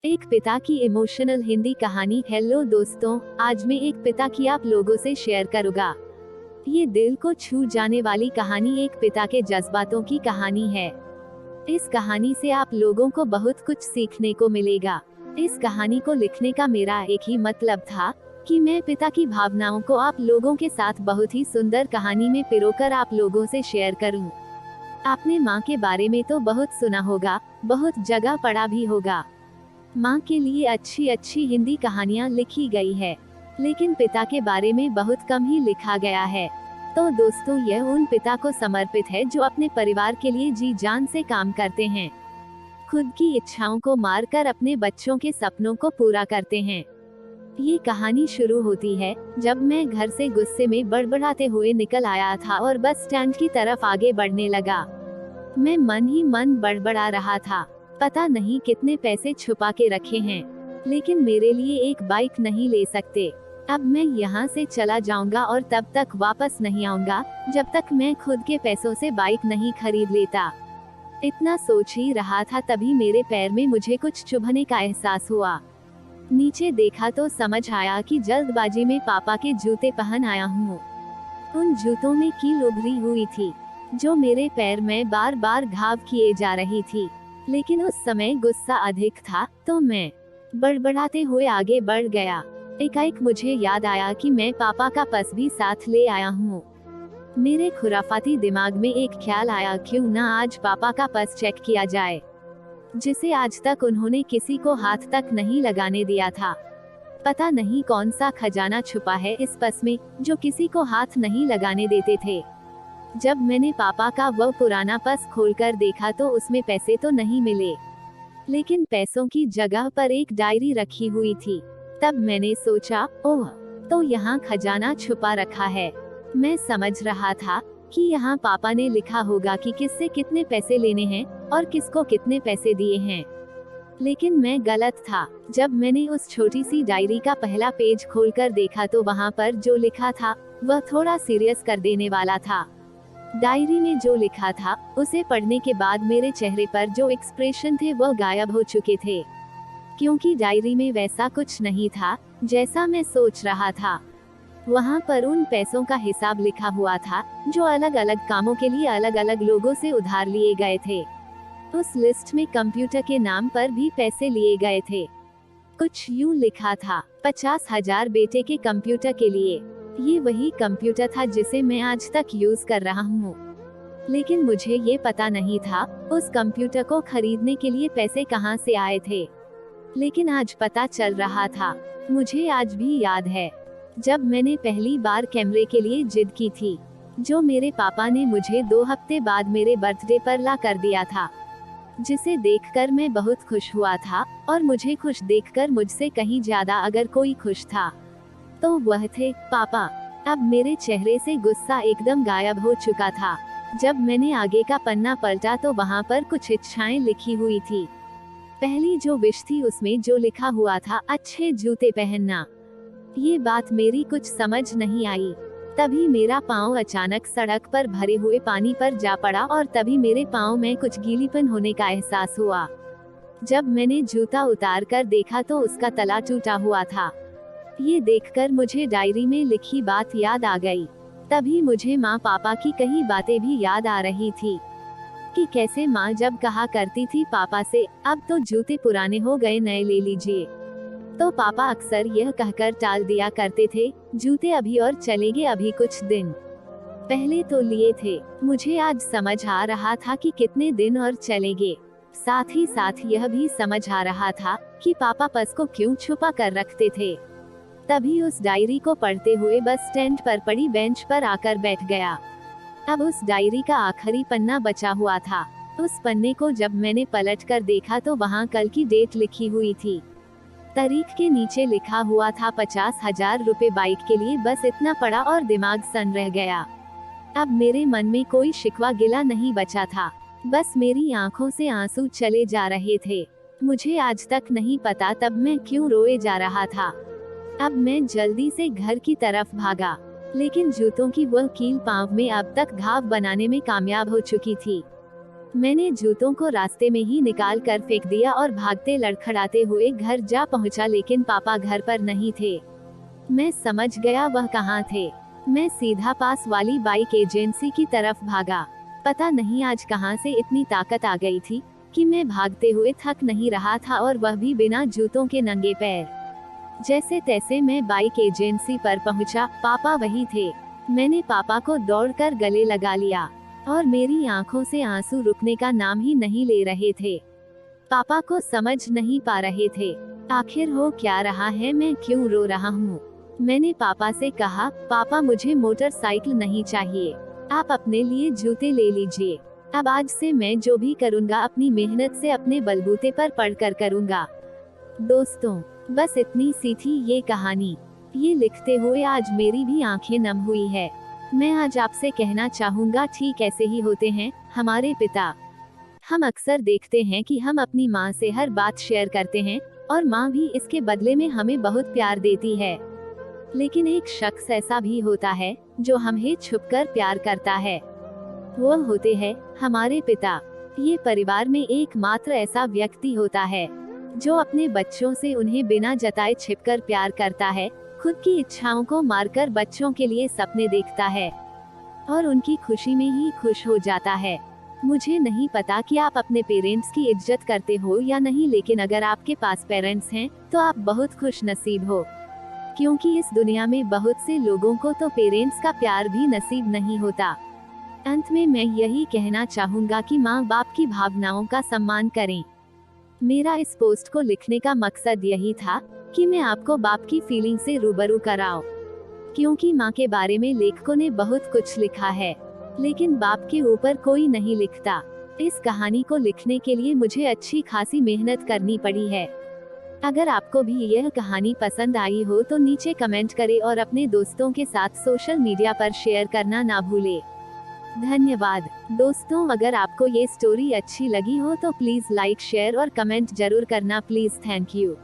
एक पिता की इमोशनल हिंदी कहानी। हेलो दोस्तों, आज मैं एक पिता की आप लोगों से शेयर करूंगा। ये दिल को छू जाने वाली कहानी एक पिता के जज्बातों की कहानी है। इस कहानी से आप लोगों को बहुत कुछ सीखने को मिलेगा। इस कहानी को लिखने का मेरा एक ही मतलब था कि मैं पिता की भावनाओं को आप लोगों के साथ बहुत ही सुंदर कहानी में पिरोकर आप लोगों से शेयर करूं। आपने माँ के बारे में तो बहुत सुना होगा, बहुत जगह पढ़ा भी होगा। माँ के लिए अच्छी अच्छी हिंदी कहानियाँ लिखी गई है, लेकिन पिता के बारे में बहुत कम ही लिखा गया है। तो दोस्तों, यह उन पिता को समर्पित है जो अपने परिवार के लिए जी जान से काम करते हैं, खुद की इच्छाओं को मारकर अपने बच्चों के सपनों को पूरा करते हैं। ये कहानी शुरू होती है जब मैं घर से गुस्से में बड़बड़ाते हुए निकल आया था और बस स्टैंड की तरफ आगे बढ़ने लगा। मैं मन ही मन बड़बड़ा रहा था, पता नहीं कितने पैसे छुपा के रखे हैं, लेकिन मेरे लिए एक बाइक नहीं ले सकते। अब मैं यहाँ से चला जाऊंगा और तब तक वापस नहीं आऊंगा जब तक मैं खुद के पैसों से बाइक नहीं खरीद लेता। इतना सोच ही रहा था, तभी मेरे पैर में मुझे कुछ चुभने का एहसास हुआ। नीचे देखा तो समझ आया कि जल्दबाजी में पापा के जूते पहन आया हूँ। उन जूतों में कील उभरी हुई थी, जो मेरे पैर में बार बार घाव किए जा रही थी। लेकिन उस समय गुस्सा अधिक था, तो मैं बड़बड़ाते हुए आगे बढ़ गया। एकाएक मुझे याद आया कि मैं पापा का पर्स भी साथ ले आया हूँ। मेरे खुराफाती दिमाग में एक ख्याल आया, क्यों ना आज पापा का पर्स चेक किया जाए, जिसे आज तक उन्होंने किसी को हाथ तक नहीं लगाने दिया था। पता नहीं कौन सा खजाना छुपा है इस पर्स में, जो किसी को हाथ नहीं लगाने देते थे। जब मैंने पापा का वह पुराना पर्स खोलकर देखा तो उसमें पैसे तो नहीं मिले, लेकिन पैसों की जगह पर एक डायरी रखी हुई थी। तब मैंने सोचा, ओह, तो यहाँ खजाना छुपा रखा है। मैं समझ रहा था कि यहाँ पापा ने लिखा होगा कि किससे कितने पैसे लेने हैं और किसको कितने पैसे दिए हैं। लेकिन मैं गलत था। जब मैंने उस छोटी सी डायरी का पहला पेज खोलकर देखा तो वहाँ पर जो लिखा था वह थोड़ा सीरियस कर देने वाला था। डायरी में जो लिखा था उसे पढ़ने के बाद मेरे चेहरे पर जो एक्सप्रेशन थे वह गायब हो चुके थे, क्योंकि डायरी में वैसा कुछ नहीं था जैसा मैं सोच रहा था। वहाँ पर उन पैसों का हिसाब लिखा हुआ था जो अलग अलग कामों के लिए अलग अलग लोगों से उधार लिए गए थे। उस लिस्ट में कंप्यूटर के नाम पर भी पैसे लिए गए थे। कुछ यूं लिखा था, 50,000 बेटे के कंप्यूटर के लिए। ये वही कंप्यूटर था जिसे मैं आज तक यूज कर रहा हूँ, लेकिन मुझे ये पता नहीं था उस कंप्यूटर को खरीदने के लिए पैसे कहाँ से आए थे। लेकिन आज पता चल रहा था। मुझे आज भी याद है जब मैंने पहली बार कैमरे के लिए जिद की थी, जो मेरे पापा ने मुझे 2 हफ्ते बाद मेरे बर्थडे पर ला कर दिया था, जिसे देखकर मैं बहुत खुश हुआ था। और मुझे खुश देखकर मुझसे कहीं ज्यादा अगर कोई खुश था तो वह थे पापा। अब मेरे चेहरे से गुस्सा एकदम गायब हो चुका था। जब मैंने आगे का पन्ना पलटा तो वहाँ पर कुछ इच्छाएं लिखी हुई थी। पहली जो विश थी उसमें जो लिखा हुआ था, अच्छे जूते पहनना। ये बात मेरी कुछ समझ नहीं आई। तभी मेरा पाँव अचानक सड़क पर भरे हुए पानी पर जा पड़ा और तभी मेरे पाँव में कुछ गीलीपन होने का एहसास हुआ। जब मैंने जूता उतार कर देखा तो उसका तला टूटा हुआ था। ये देखकर मुझे डायरी में लिखी बात याद आ गई। तभी मुझे माँ पापा की कई बातें भी याद आ रही थी, कि कैसे माँ जब कहा करती थी पापा से, अब तो जूते पुराने हो गए, नए ले लीजिए, तो पापा अक्सर यह कहकर टाल दिया करते थे, जूते अभी और चलेंगे, अभी कुछ दिन पहले तो लिए थे। मुझे आज समझ आ रहा था कि कितने दिन और चलेंगे। साथ ही साथ यह भी समझ आ रहा था कि पापा पर्स को क्यों छुपा कर रखते थे। तभी उस डायरी को पढ़ते हुए बस स्टैंड पर पड़ी बेंच पर आकर बैठ गया। अब उस डायरी का आखिरी पन्ना बचा हुआ था। उस पन्ने को जब मैंने पलट कर देखा तो वहाँ कल की डेट लिखी हुई थी। तारीख के नीचे लिखा हुआ था 50,000 रुपए बाइक के लिए। बस इतना पड़ा और दिमाग सन रह गया। अब मेरे मन में कोई शिकवा गिला नहीं बचा था, बस मेरी आंखों से आंसू चले जा रहे थे। मुझे आज तक नहीं पता तब मैं क्यों रोए जा रहा था। अब मैं जल्दी से घर की तरफ भागा, लेकिन जूतों की वह कील पाँव में अब तक घाव बनाने में कामयाब हो चुकी थी। मैंने जूतों को रास्ते में ही निकाल कर फेंक दिया और भागते लड़खड़ाते हुए घर जा पहुंचा, लेकिन पापा घर पर नहीं थे। मैं समझ गया वह कहाँ थे। मैं सीधा पास वाली बाइक एजेंसी की तरफ भागा। पता नहीं आज कहाँ से इतनी ताकत आ गई थी कि मैं भागते हुए थक नहीं रहा था, और वह भी बिना जूतों के नंगे पैर। जैसे तैसे मैं बाइक एजेंसी पर पहुंचा। पापा वही थे। मैंने पापा को दौड़कर गले लगा लिया और मेरी आंखों से आंसू रुकने का नाम ही नहीं ले रहे थे। पापा को समझ नहीं पा रहे थे आखिर हो क्या रहा है, मैं क्यों रो रहा हूँ। मैंने पापा से कहा, पापा मुझे मोटरसाइकिल नहीं चाहिए, आप अपने लिए जूते ले लीजिए। अब आज से मैं जो भी करूँगा अपनी मेहनत से अपने बलबूते पर पढ़कर करूँगा। दोस्तों, बस इतनी सी थी ये कहानी। ये लिखते हुए आज मेरी भी आंखें नम हुई है। मैं आज आपसे कहना चाहूँगा, ठीक ऐसे ही होते हैं हमारे पिता। हम अक्सर देखते हैं कि हम अपनी माँ से हर बात शेयर करते हैं और माँ भी इसके बदले में हमें बहुत प्यार देती है। लेकिन एक शख्स ऐसा भी होता है जो हमें छुपकर प्यार करता है। वो होते हैं हमारे पिता। ये परिवार में एकमात्र ऐसा व्यक्ति होता है जो अपने बच्चों से उन्हें बिना जताए छिपकर प्यार करता है, खुद की इच्छाओं को मारकर बच्चों के लिए सपने देखता है और उनकी खुशी में ही खुश हो जाता है। मुझे नहीं पता कि आप अपने पेरेंट्स की इज्जत करते हो या नहीं, लेकिन अगर आपके पास पेरेंट्स हैं तो आप बहुत खुश नसीब हो, क्योंकि इस दुनिया में बहुत से लोगों को तो पेरेंट्स का प्यार भी नसीब नहीं होता। अंत में मैं यही कहना चाहूँगा कि माँ बाप की भावनाओं का सम्मान करें। मेरा इस पोस्ट को लिखने का मकसद यही था कि मैं आपको बाप की फीलिंग से रूबरू कराऊं, क्योंकि माँ के बारे में लेखकों ने बहुत कुछ लिखा है, लेकिन बाप के ऊपर कोई नहीं लिखता। इस कहानी को लिखने के लिए मुझे अच्छी खासी मेहनत करनी पड़ी है। अगर आपको भी यह कहानी पसंद आई हो तो नीचे कमेंट करें और अपने दोस्तों के साथ सोशल मीडिया पर शेयर करना ना भूलें। धन्यवाद दोस्तों, अगर आपको ये स्टोरी अच्छी लगी हो तो प्लीज लाइक, शेयर और कमेंट जरूर करना प्लीज। Thank you.